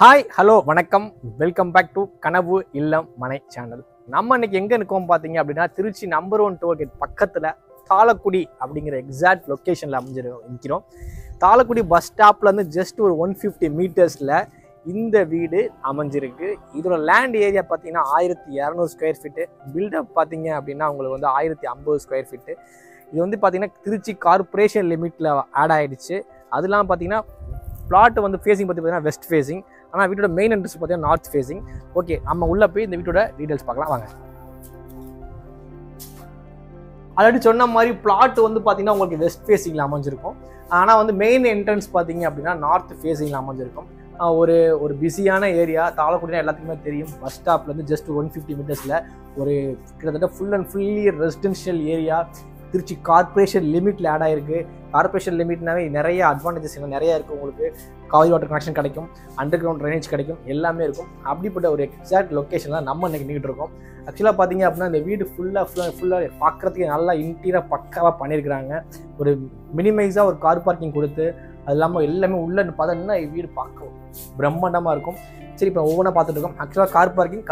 Hi hello வணக்கம் welcome back to கனவு இல்லம் மனை சேனல். நம்ம இன்னைக்கு எங்கே இருக்கோம் பார்த்தீங்க அப்படின்னா திருச்சி நம்பர் 1 டோல்கேட் பக்கத்தில் தாளக்குடி அப்படிங்கிற எக்ஸாக்ட் லொக்கேஷனில் நிற்கிறோம். தாளக்குடி பஸ் ஸ்டாப்லேருந்து ஜஸ்ட் ஒரு 150 மீட்டர்ஸில் இந்த வீடு அமைஞ்சிருக்கு. இதோட லேண்ட் ஏரியா பார்த்தீங்கன்னா 1200 ஸ்கொயர் ஃபீட்டு. பில்டப் பார்த்தீங்க அப்படின்னா உங்களுக்கு வந்து 1050 ஸ்கொயர் ஃபீட்டு. இது வந்து பார்த்தீங்கன்னா திருச்சி கார்பரேஷன் லிமிட்டில் ஆட் ஆகிடுச்சு. அதெல்லாம் பார்த்தீங்கன்னா பிளாட் வந்து ஃபேஸிங் பார்த்தீங்கன்னா வெஸ்ட் ஃபேஸிங், ஆனால் வீட்டோட மெயின் என்ட்ரன்ஸ் பார்த்தீங்கன்னா நார்த் ஃபேஸிங். ஓகே, நம்ம உள்ளே போய் இந்த வீட்டோட டீட்டெயில்ஸ் பார்க்கலாம் வாங்க. ஆல்ரெடி சொன்ன மாதிரி பிளாட் வந்து பார்த்தீங்கன்னா உங்களுக்கு வெஸ்ட் ஃபேஸிங்கில் அமைஞ்சிருக்கும், ஆனால் வந்து மெயின் என்ட்ரன்ஸ் பார்த்தீங்க அப்படின்னா நார்த் ஃபேஸிங்கில் அமைஞ்சிருக்கும். ஒரு பிஸியான ஏரியா தாளக்குடினா எல்லாத்துக்குமே தெரியும். பஸ் ஸ்டாப்லேருந்து ஜஸ்ட் 150 மீட்டர்ஸில் ஒரு கிட்டத்தட்ட full and fully residential area. Trichy corporation லிமிட்டில் ஆட் ஆகிருக்கு. கார்பரேஷன் லிமிட்னாவே நிறைய அட்வான்டேஜஸ் நிறையா இருக்குது. உங்களுக்கு காவிரி வாட்டர் கனெக்ஷன் கிடைக்கும், அண்டர் கிரவுண்ட் ட்ரைனேஜ் கிடைக்கும், எல்லாமே இருக்கும். அப்படிப்பட்ட ஒரு எக்ஸாக்ட் லொக்கேஷன் தான் நம்ம இன்றைக்கி நின்றுட்டு இருக்கோம். ஆக்சுவலாக பார்த்தீங்க அப்படின்னா இந்த வீடு ஃபுல்லாக பார்க்குறதுக்கு நல்லா இன்டீரியராக பக்காவாக பண்ணியிருக்கிறாங்க. ஒரு மினிமைஸாக ஒரு கார் பார்க்கிங் கொடுத்து, அது இல்லாமல் எல்லாமே உள்ளே பார்த்தோன்னா வீடு பார்க்க பிரம்மாண்டமாக இருக்கும். சரி, இப்போ ஒவ்வொன்றா பார்த்துட்டு இருக்கோம். ஆக்சுவலாக கார் பார்க்கிங்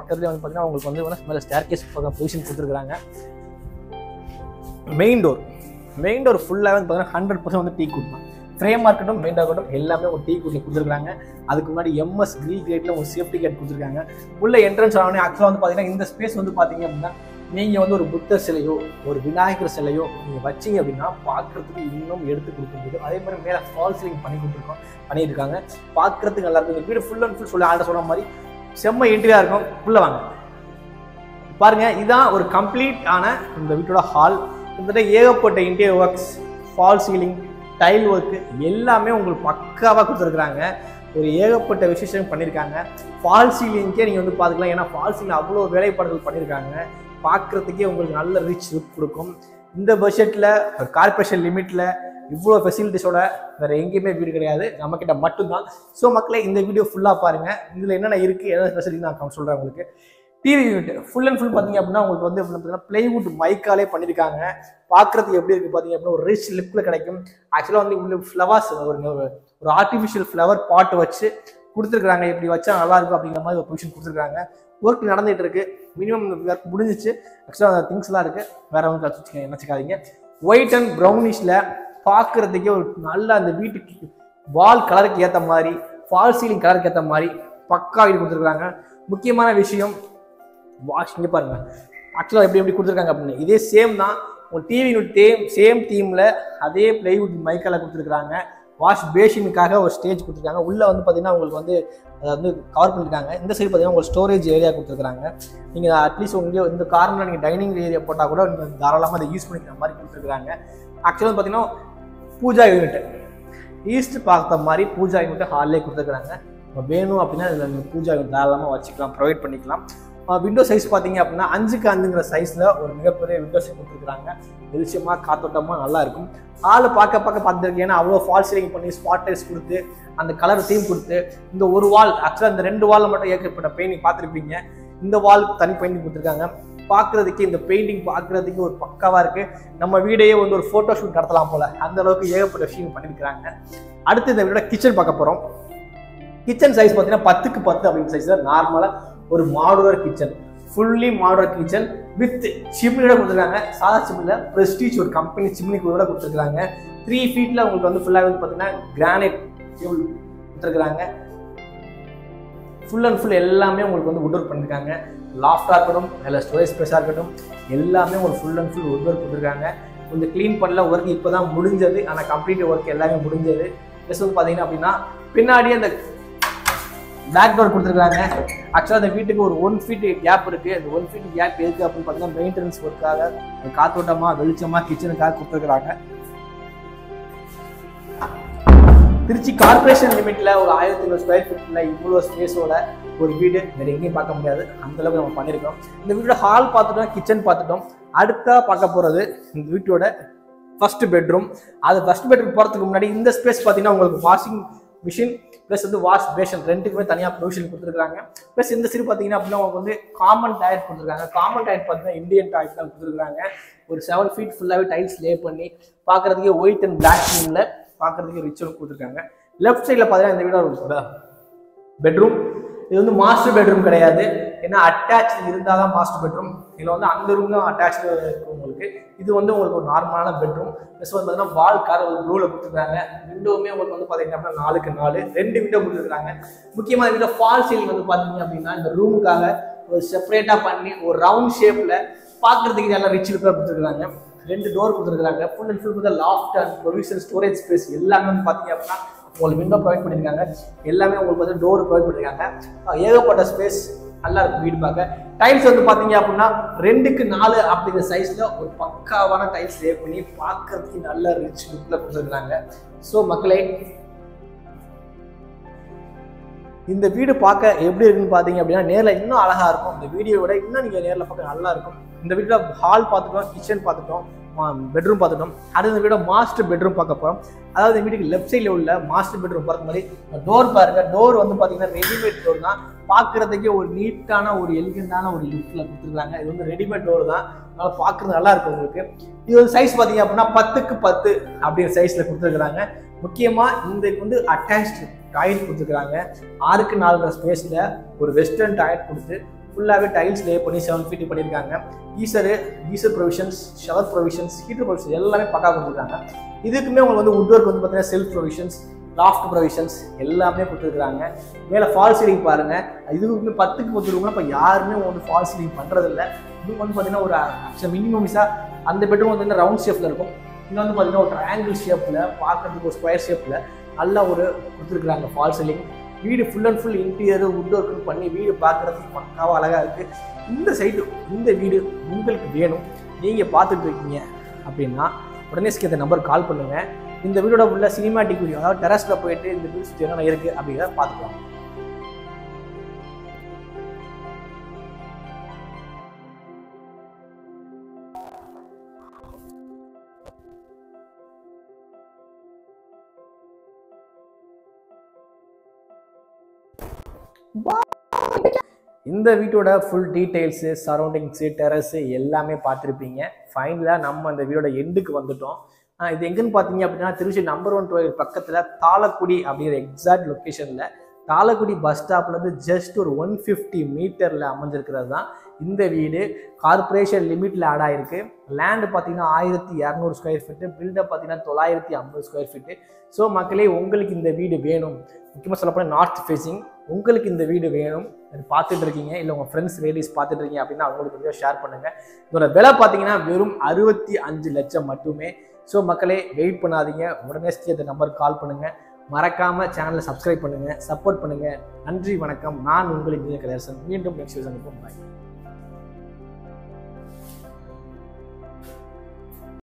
பக்கத்துலேயே வந்து பார்த்தீங்கன்னா உங்களுக்கு வந்து மேலே ஸ்டேர்கேஸ் பொசிஷன் கொடுத்துருக்குறாங்க. மெயின் டோர் ஃபுல்லாக வந்து பார்த்தீங்கன்னா 100% வந்து டீ குட் தான். ஃப்ரேமாக இருக்கட்டும், மெயினாக இருக்கட்டும், எல்லாமே ஒரு டீ குட்டில் கொடுத்துருக்காங்க. அதுக்கு முன்னாடி எம்எஸ் கிரில் கேட்டில் ஒரு சேஃப்டி கேட் கொடுத்துருக்காங்க. உள்ள என்ட்ரன்ஸ் ஆனோடனே ஆக்சுவலாக வந்து பார்த்தீங்கன்னா இந்த ஸ்பேஸ் வந்து பார்த்தீங்க அப்படின்னா நீங்கள் வந்து ஒரு புத்தர் சிலையோ ஒரு விநாயகர் சிலையோ நீங்கள் வச்சிங்க அப்படின்னா பார்க்குறதுக்கு இன்னும் எடுத்து கொடுக்க முடியும். அதே மாதிரி மேலே ஃபால் சீலிங் பண்ணியிருக்காங்க. பார்க்குறதுக்கு நல்லா இருக்கும். இந்த வீடு ஃபுல் அண்ட் ஃபுல் ஆல்ரெடி சொன்ன மாதிரி செம்ம என்ட்ரியாக இருக்கும். உள்ளே வாங்க பாருங்கள். இதுதான் ஒரு கம்ப்ளீட் ஆன இந்த வீட்டோட ஹால். கிட்டத்தட்ட ஏகப்பட்ட interior works, fall ceiling, tile work எல்லாமே உங்களுக்கு பக்காவாக கொடுத்துருக்குறாங்க. ஒரு ஏகப்பட்ட விசேஷம் பண்ணியிருக்காங்க. ஃபால் சீலிங்கே நீங்கள் வந்து பார்த்துக்கலாம். ஏன்னா ஃபால் சீலிங் அவ்வளோ வேலைப்பாடுகள் பண்ணியிருக்காங்க. பார்க்குறதுக்கே உங்களுக்கு நல்ல ரிச் லுக் கொடுக்கும். இந்த பட்ஜெட்டில் கார்பரேஷன் லிமிட்டில் இவ்வளோ ஃபெசிலிட்டிஸோட வேறு எங்கேயுமே வீடு கிடையாது, நம்மக்கிட்ட மட்டும்தான். ஸோ மக்களே, இந்த வீடியோ ஃபுல்லாக பாருங்கள். இதில் என்னென்ன இருக்குது, என்ன ஸ்பெஷலிட்டி நான் சொல்கிறேன் உங்களுக்கு. TV unit full and full பார்த்தீங்க அப்படின்னா உங்களுக்கு வந்து பார்த்தீங்கன்னா பிளைவுட் மைக்காலே பண்ணியிருக்காங்க. பார்க்குறதுக்கு எப்படி இருக்குது பார்த்தீங்க அப்படின்னா ஒரு ரிச் லிப்பில் கிடைக்கும். ஆக்சுவலாக வந்து உள்ள ஃப்ளவர்ஸ் ஒரு ஆர்டிஃபிஷியல் ஃப்ளவர் பாட் வச்சு கொடுத்துருக்குறாங்க. இப்படி வச்சா நல்லா இருக்கும் அப்படிங்கிற மாதிரி ஒரு பொசிஷன் கொடுத்துருக்காங்க. ஒர்க் நடந்துகிட்டு இருக்கு. மினிமம் ஒர்க் முடிஞ்சிச்சு. ஆக்சுவலாக அந்த திங்ஸ்லாம் இருக்குது, வேற ஒன்று நினச்சிக்காதீங்க. ஒயிட் அண்ட் ப்ரௌனிஷில் பார்க்குறதுக்கே ஒரு நல்ல அந்த வீட்டுக்கு வால் கலருக்கு ஏற்ற மாதிரி, ஃபால் சீலிங் கலருக்கு ஏற்ற மாதிரி பக்கா வீடு கொடுத்துருக்குறாங்க. முக்கியமான விஷயம் வாஷ். இங்கே பாருங்கள், ஆக்சுவலாக எப்படி கொடுத்துருக்காங்க அப்படின்னு இதே சேம் தான். உங்கள் டிவி யூனிட் சேம் தீமில் அதே பிளைவுட் மைக்கால் கொடுத்துருக்குறாங்க. வாஷ் பேஷினுக்காக ஒரு ஸ்டேஜ் கொடுத்துருக்காங்க. உள்ளே வந்து பார்த்தீங்கன்னா உங்களுக்கு வந்து அதை வந்து கவர் பண்ணியிருக்காங்க. இந்த சைடு பார்த்தீங்கன்னா உங்களுக்கு ஸ்டோரேஜ் ஏரியா கொடுத்துருக்காங்க. நீங்கள் அட்லீஸ்ட் உங்களுக்கு இந்த கார்னரில் நீங்கள் டைனிங் ஏரியா போட்டால் கூட நீங்கள் தாராளமாக அதை யூஸ் பண்ணிக்கிற மாதிரி கொடுத்துருக்குறாங்க. ஆக்சுவலாக பார்த்தீங்கன்னா பூஜா யூனிட் ஈஸ்ட் பார்த்த மாதிரி பூஜா யூனிட் ஹாலிலே கொடுத்துருக்குறாங்க. வேணும் அப்படின்னா இதில் பூஜா யூனிட் தாராளமாக வச்சுக்கலாம், ப்ரொவைட் பண்ணிக்கலாம். விண்டோ சைஸ் பார்த்தீங்க அப்படின்னா 5க்கு 5ங்கிற சைஸில் ஒரு மிகப்பெரிய விண்டோ சைஸ் கொடுத்துருக்குறாங்க. வெளிச்சமாக காத்தோட்டமாக நல்லா இருக்கும். ஆள் பார்த்துருக்கு. ஏன்னா அவ்வளோ ஃபால் சீலிங் பண்ணி ஸ்பாட் லைட்ஸ் கொடுத்து அந்த கலர் தீம் கொடுத்து இந்த ஒரு வால் ஆக்சுவலாக இந்த 2 வாலில் மட்டும் ஏற்கப்பட்ட பெயிண்டிங் பார்த்துருப்பீங்க. இந்த வால் தனி பெயிண்டிங் கொடுத்துருக்காங்க. பார்க்குறதுக்கு இந்த பெயிண்டிங் பார்க்குறதுக்கு ஒரு பக்காவாக இருக்குது. நம்ம வீடையே வந்து ஒரு ஃபோட்டோ ஷூட் நடத்தலாம் போல் அந்த அளவுக்கு ஏகப்பட்ட விஷயம் பண்ணியிருக்கிறாங்க. அடுத்து இந்த வீடோட கிச்சன் பார்க்க போகிறோம். கிச்சன் சைஸ் பார்த்தீங்கன்னா 10க்கு 10 அப்படின்னு சைஸில் நார்மலாக ஒரு modular kitchen, fully modular kitchen with சிம்னியோட கொடுத்துருக்காங்க. சாதா சிம்னியில் ப்ரெஸ்டீஜ் ஒரு கம்பெனி சிம்னி கூட கொடுத்துருக்காங்க. 3 ஃபீட்டில் உங்களுக்கு வந்து ஃபுல்லாக வந்து பார்த்தீங்கன்னா கிரானைட் டேபிள் கொடுத்துருக்குறாங்க. ஃபுல் அண்ட் ஃபுல் எல்லாமே உங்களுக்கு வந்து வுட் ஒர்க் பண்ணியிருக்காங்க. லாஃப்டாக இருக்கட்டும், இல்லை ஸ்டோரேஜ் ஸ்பேஸாக இருக்கட்டும், எல்லாமே உங்களுக்கு full and full would work கொடுத்துருக்காங்க. கொஞ்சம் க்ளீன் பண்ணல ஒர்க் இப்போ தான் முடிஞ்சது, ஆனால் கம்ப்ளீட் ஒர்க் எல்லாமே முடிஞ்சது. ப்ளஸ் வந்து பார்த்தீங்கன்னா அப்படின்னா பின்னாடியே அந்த பேக் டோர் கொடுத்துருக்காங்க. ஆக்சுவலாக அந்த வீட்டுக்கு ஒரு 1 ஃபீட் கேப் இருக்குது. அந்த 1 ஃபீட் கேப் எதுக்கு அப்படின்னு பார்த்தீங்கன்னா மெயின்டெனன்ஸ் ஒர்க்காக, காத்தோட்டமாக வெளிச்சமாக கிச்சனுக்காக கொடுத்துருக்குறாங்க. திருச்சி கார்பரேஷன் லிமிட்டில் ஒரு 1500 ஸ்கொயர் ஃபீட்டில் இவ்வளோ ஸ்பேஸோட ஒரு வீடு வேறு எங்கேயும் பார்க்க முடியாது. அந்தளவுக்கு நம்ம பண்ணியிருக்கோம். இந்த வீட்டோட ஹால் பார்த்துட்டோம், கிச்சன் பார்த்துட்டோம். அடுத்தா பார்க்க போகிறது இந்த வீட்டோட ஃபர்ஸ்ட் பெட்ரூம். அது ஃபர்ஸ்ட் பெட்ரூம் போகிறதுக்கு முன்னாடி இந்த ஸ்பேஸ் பார்த்தீங்கன்னா உங்களுக்கு வாஷிங் மிஷின் ப்ளஸ் வந்து வாஷ் பேஷன் ரெண்டுக்குமே தனியாக ப்ரொவிஷன் கொடுத்துருக்காங்க. ப்ளஸ் இந்த சைடு பார்த்தீங்கன்னா அப்படின்னா உங்களுக்கு வந்து காமன் டாய்லெட் கொடுத்துருக்காங்க. காமன் டாய்லெட் பார்த்தீங்கன்னா இந்தியன் டாய்லெட் தான் கொடுத்துருக்காங்க. ஒரு 7 ஃபீட் ஃபுல்லாகவே டைல்ஸ் லே பண்ணி பார்க்குறதுக்கே ஒயிட் அண்ட் பிளாக் தீமில் பார்க்குறதுக்கு ரிச்சுவல் கொடுத்துருக்காங்க. லெஃப்ட் சைடில் பார்த்தீங்கன்னா இந்த வீடு பெட்ரூம். இது வந்து மாஸ்டர் பெட்ரூம் கிடையாது, ஏன்னா அட்டாச் இருந்தால் தான் மாஸ்டர் பெட்ரூம். இதில் வந்து அந்த ரூம் தான் அட்டாச் இருக்கும் உங்களுக்கு. இது வந்து உங்களுக்கு ஒரு நார்மலான பெட்ரூம். ப்ளஸ் வந்து பார்த்தீங்கன்னா வால் கார் ஒரு ப்ளூவில் கொடுத்துருக்காங்க. விண்டோவுமே உங்களுக்கு வந்து பார்த்தீங்கன்னா 4x4 2 விண்டோ கொடுத்துருக்காங்க. முக்கியமாக இந்த ஃபால் சீலிங் வந்து பார்த்தீங்க அப்படின்னா இந்த ரூமுக்காக ஒரு செப்பரேட்டாக பண்ணி ஒரு ரவுண்ட் ஷேப்பில் பார்க்குறதுக்கு நல்லா ரிச் லுக்காக கொடுத்துருக்காங்க. 2 டோர் கொடுத்துருக்காங்க. ஃபுல் அண்ட் ஃபுல் வந்து loft and provision storage space எல்லாமே வந்து பார்த்தீங்க அப்படின்னா உங்களுக்கு விண்டோ ப்ரொவைட் பண்ணியிருக்காங்க. எல்லாமே உங்களுக்கு வந்து டோர் ப்ரொவைட் பண்ணியிருக்காங்க. ஏகப்பட்ட ஸ்பேஸ் நல்லா இருக்கும் வீடு பார்க்க. டைல்ஸ் வந்து பார்த்தீங்க அப்படின்னா 2x4 அப்படிங்கிற சைஸில் ஒரு பக்காவான டைல்ஸ் லே பண்ணி பார்க்கறதுக்கு நல்ல ரிச் லுக்கில் கொடுத்துருக்காங்க. ஸோ மக்களே, இந்த வீடு பார்க்க எப்படி இருக்குன்னு பார்த்தீங்க அப்படின்னா நேரில் இன்னும் அழகாக இருக்கும். இந்த வீடியோவோட இன்னும் நீங்கள் நேரில் பார்க்க நல்லா இருக்கும். இந்த வீட்டில் ஹால் பார்த்துட்டோம், கிச்சன் பார்த்துட்டோம், பெட்ரூம் பார்த்துட்டோம். அடுத்த இந்த வீடியோ மாஸ்டர் பெட்ரூம் பார்க்க போகிறோம். அதாவது வீட்டுக்கு லெஃப்ட் சைடில் உள்ள மாஸ்டர் பெட்ரூம் பார்க்க மாதிரி டோர் பாருங்க. டோர் வந்து பார்த்தீங்கன்னா ரெடிமேட் டோர் தான். பார்க்குறதுக்கே ஒரு நீட்டான ஒரு எலிகண்டான ஒரு லுக்கில் கொடுத்துருக்காங்க. இது வந்து ரெடிமேட் டோர் தான், அதனால் பார்க்குறது நல்லா இருக்கும் உங்களுக்கு. இது வந்து சைஸ் பார்த்தீங்க அப்படின்னா 10x10 அப்படிங்கிற சைஸில் கொடுத்துருக்குறாங்க. முக்கியமாக இந்த வந்து அட்டாச்டு டாய்லெட் கொடுத்துருக்காங்க. 6x4 ஸ்பேஸில் ஒரு வெஸ்டர்ன் டாய்லெட் கொடுத்து ஃபுல்லாகவே டைல்ஸ் லே பண்ணி 7 feet பண்ணியிருக்காங்க. Geyser provisions, shower provisions, heater provisions எல்லாமே பக்கா கொடுத்துருக்காங்க. இதுக்குமே உங்களுக்கு வந்து வுட் ஒர்க் வந்து பார்த்தீங்கன்னா செல்ஃப் ப்ரொவிஷன்ஸ், லாஃப்ட் ப்ரொவிஷன்ஸ் எல்லாமே கொடுத்துருக்காங்க. மேலே ஃபால் சீலிங் பாருங்கள். இதுக்குமே 10x10 ரூம்னா இப்போ யாருமே வந்து ஃபால் சீலிங் பண்ணுறதில்ல. இது வந்து பார்த்தீங்கன்னா ஒரு மினிமமிஸாக அந்த பெட்ரூம் வந்து ரவுண்ட் ஷேப்பில் இருக்கும். இன்னும் வந்து பார்த்தீங்கன்னா ஒரு ட்ரையாங்கிள் ஷேப்பில் பார்க்குறதுக்கு ஒரு ஸ்கொயர் ஷேப்பில் நல்லா ஒரு கொடுத்துருக்குறாங்க ஃபால் சீலிங். வீடு full and full interior would work பண்ணி வீடு பார்க்குறதுக்கு பக்காவாக அழகாக இருக்குது. இந்த சைடு இந்த வீடு உங்களுக்கு வேணும், நீங்கள் பார்த்துட்டு இருக்கீங்க அப்படின்னா உடனே இந்த நம்பர் கால் பண்ணுங்கள். இந்த வீடோட உள்ள சினிமாட்டிக் வீடியோ, அதாவது டெரஸில் போயிட்டு இந்த வீடு சுற்றி என்ன இருக்குது அப்படிங்கிறத பார்த்துக்கலாம். இந்த வீட்டோட ஃபுல் டீட்டெயில்ஸு, சரௌண்டிங்ஸு, டெரஸு எல்லாமே பார்த்துருப்பீங்க. ஃபைனலாக நம்ம அந்த வீடோட எண்டுக்கு வந்துட்டோம். இது எங்கன்னு பார்த்தீங்க அப்படின்னா திருச்சி நம்பர் 1 கோயில் பக்கத்தில் தாளக்குடி அப்படிங்கிற எக்ஸாக்ட் லொக்கேஷனில் தாளக்குடி பஸ் ஸ்டாப்லேருந்து ஜஸ்ட் ஒரு 150 மீட்டரில் அமைஞ்சிருக்கிறது தான் இந்த வீடு. கார்பரேஷன் லிமிட்டில் ஆட் ஆகிருக்கு. லேண்டு பார்த்தீங்கன்னா 1200 ஸ்கொயர் ஃபீட்டு, பில்டப் பார்த்தீங்கன்னா 950 ஸ்கொயர் ஃபீட்டு. ஸோ மக்களே, உங்களுக்கு இந்த வீடு வேணும், முக்கியமாக சொல்லப்போனால் நார்த் ஃபேஸிங், உங்களுக்கு இந்த வீடு வேணும், பார்த்துட்டு இருக்கீங்க, இல்லை உங்கள் ஃப்ரெண்ட்ஸ் லேடிஸ் பார்த்துட்டு இருக்கீங்க அப்படின்னா அவங்களுக்கு வீடியோ ஷேர் பண்ணுங்கள். இதோட விலை பார்த்தீங்கன்னா வெறும் 65 லட்சம் மட்டுமே. ஸோ மக்களே, வெயிட் பண்ணாதீங்க, உடனே இந்த நம்பருக்கு கால் பண்ணுங்கள். மறக்காமல் சேனலை சப்ஸ்கிரைப் பண்ணுங்கள், சப்போர்ட் பண்ணுங்கள். நன்றி, வணக்கம். நான் உங்கள் இன்ஜினியர் கலையரசன். மீண்டும் நெக்ஸ்ட் வீடியோ சந்திப்போம். பாய்.